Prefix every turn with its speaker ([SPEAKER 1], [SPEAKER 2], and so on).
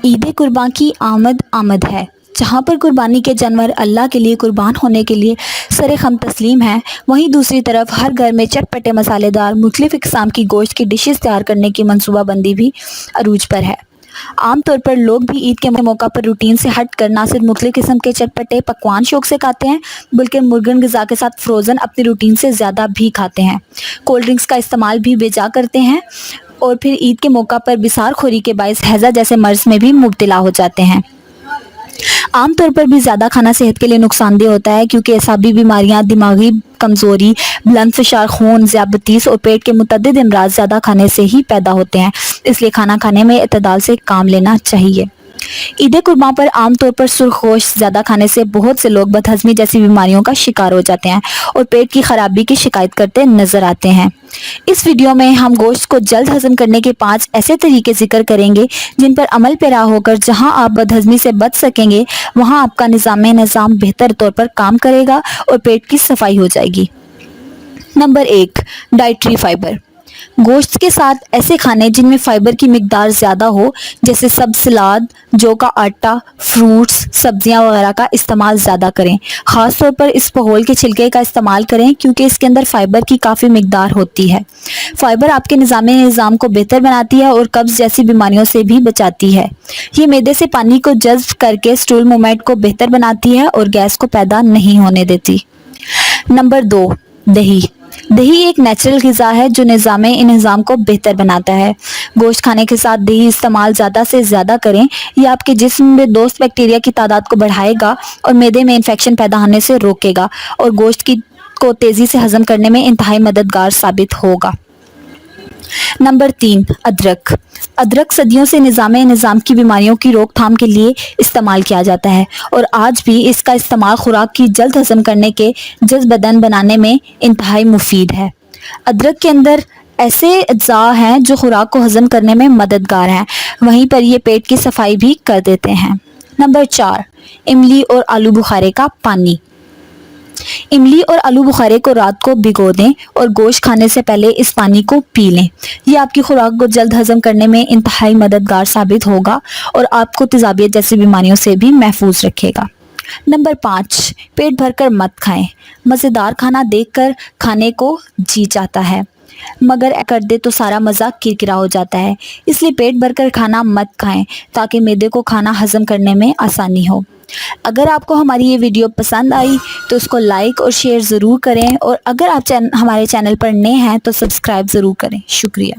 [SPEAKER 1] عید قربان کی آمد آمد ہے۔ جہاں پر قربانی کے جانور اللہ کے لیے قربان ہونے کے لیے سر خم تسلیم ہیں، وہیں دوسری طرف ہر گھر میں چٹپٹے مسالے دار مختلف اقسام کی گوشت کی ڈشز تیار کرنے کی منصوبہ بندی بھی عروج پر ہے۔ عام طور پر لوگ بھی عید کے موقع پر روٹین سے ہٹ کر نہ صرف مختلف قسم کے چٹپٹے پکوان شوق سے کھاتے ہیں، بلکہ مرغن غذا کے ساتھ فروزن اپنی روٹین سے زیادہ بھی کھاتے ہیں، کولڈ ڈرنکس کا استعمال بھی بے جا کرتے ہیں اور پھر عید کے موقع پر بسار خوری کے باعث ہیضہ جیسے مرض میں بھی مبتلا ہو جاتے ہیں۔ عام طور پر بھی زیادہ کھانا صحت کے لیے نقصان دہ ہوتا ہے، کیونکہ اعصابی بیماریاں، دماغی کمزوری، بلند فشار خون، ذیابطیس اور پیٹ کے متعدد امراض زیادہ کھانے سے ہی پیدا ہوتے ہیں، اس لیے کھانا کھانے میں اعتدال سے کام لینا چاہیے۔ عید قربان پر عام طور پر سرخ گوشت زیادہ کھانے سے بہت سے لوگ بد ہضمی جیسی بیماریوں کا شکار ہو جاتے ہیں اور پیٹ کی خرابی کی شکایت کرتے نظر آتے ہیں۔ اس ویڈیو میں ہم گوشت کو جلد ہضم کرنے کے 5 ایسے طریقے ذکر کریں گے جن پر عمل پیرا ہو کر جہاں آپ بد ہضمی سے بچ سکیں گے، وہاں آپ کا نظام بہتر طور پر کام کرے گا اور پیٹ کی صفائی ہو جائے گی۔ Number 1، dietary fibre. گوشت کے ساتھ ایسے کھانے جن میں فائبر کی مقدار زیادہ ہو، جیسے سبز سلاد، جو کا آٹا، فروٹس، سبزیاں وغیرہ کا استعمال زیادہ کریں۔ خاص طور پر اس پہول کے چھلکے کا استعمال کریں کیونکہ اس کے اندر فائبر کی کافی مقدار ہوتی ہے۔ فائبر آپ کے نظام کو بہتر بناتی ہے اور قبض جیسی بیماریوں سے بھی بچاتی ہے۔ یہ معدے سے پانی کو جذب کر کے اسٹول موومنٹ کو بہتر بناتی ہے اور گیس کو پیدا نہیں ہونے دیتی۔ نمبر 2، دہی۔ دہی ایک نیچرل غذا ہے جو نظام کو بہتر بناتا ہے۔ گوشت کھانے کے ساتھ دہی استعمال زیادہ سے زیادہ کریں، یہ آپ کے جسم میں دوست بیکٹیریا کی تعداد کو بڑھائے گا اور معدے میں انفیکشن پیدا ہونے سے روکے گا اور گوشت کو تیزی سے ہضم کرنے میں انتہائی مددگار ثابت ہوگا۔ نمبر 3، ادرک۔ ادرک صدیوں سے نظام کی بیماریوں کی روک تھام کے لیے استعمال کیا جاتا ہے اور آج بھی اس کا استعمال خوراک کی جلد ہضم کرنے کے بدن بنانے میں انتہائی مفید ہے۔ ادرک کے اندر ایسے اجزاء ہیں جو خوراک کو ہضم کرنے میں مددگار ہیں، وہیں پر یہ پیٹ کی صفائی بھی کر دیتے ہیں۔ نمبر 4، املی اور آلو بخارے کا پانی۔ املی اور آلو بخارے کو رات کو بھگو دیں اور گوشت کھانے سے پہلے اس پانی کو پی لیں۔ یہ آپ کی خوراک کو جلد ہضم کرنے میں انتہائی مددگار ثابت ہوگا اور آپ کو تیزابیت جیسی بیماریوں سے بھی محفوظ رکھے گا۔ نمبر 5، پیٹ بھر کر مت کھائیں۔ مزیدار کھانا دیکھ کر کھانے کو جی چاہتا ہے، مگر کر دے تو سارا مزہ کرکرا ہو جاتا ہے، اس لیے پیٹ بھر کر کھانا مت کھائیں تاکہ معدے کو کھانا ہضم کرنے میں آسانی ہو۔ اگر آپ کو ہماری یہ ویڈیو پسند آئی تو اس کو لائک اور شیئر ضرور کریں، اور اگر آپ ہمارے چینل پر نئے ہیں تو سبسکرائب ضرور کریں۔ شکریہ۔